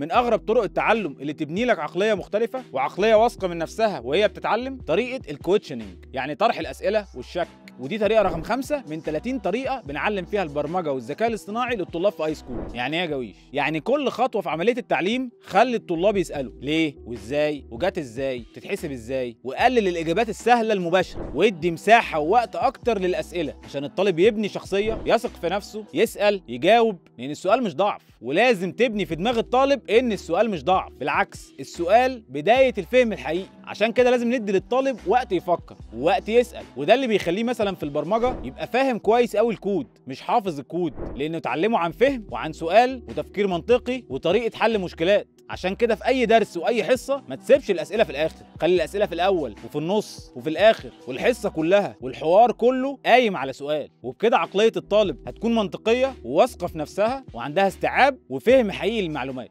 من اغرب طرق التعلم اللي تبني لك عقليه مختلفه وعقليه واثقه من نفسها وهي بتتعلم طريقه الكويشننج، يعني طرح الاسئله والشك. ودي طريقه رقم 5 من 30 طريقه بنعلم فيها البرمجه والذكاء الاصطناعي للطلاب في اي سكول. يعني ايه يا جويش؟ يعني كل خطوه في عمليه التعليم خلي الطلاب يسالوا ليه وازاي وجات ازاي تتحسب ازاي، وقلل الاجابات السهله المباشره، وادي مساحه ووقت اكتر للاسئله عشان الطالب يبني شخصيه، يثق في نفسه، يسال، يجاوب، لان السؤال مش ضعف. ولازم تبني في دماغ الطالب ان السؤال مش ضعف، بالعكس السؤال بدايه الفهم الحقيقي. عشان كده لازم ندي للطالب وقت يفكر ووقت يسال، وده اللي بيخليه مثلا في البرمجه يبقى فاهم كويس قوي الكود، مش حافظ الكود، لانه اتعلمه عن فهم وعن سؤال وتفكير منطقي وطريقه حل مشكلات. عشان كده في اي درس واي حصه ما تسيبش الاسئله في الاخر، خلي الاسئله في الاول وفي النص وفي الاخر، والحصه كلها والحوار كله قايم على سؤال. وبكده عقليه الطالب هتكون منطقيه وواثقه في نفسها وعندها استيعاب وفهم حقيقي للمعلومات.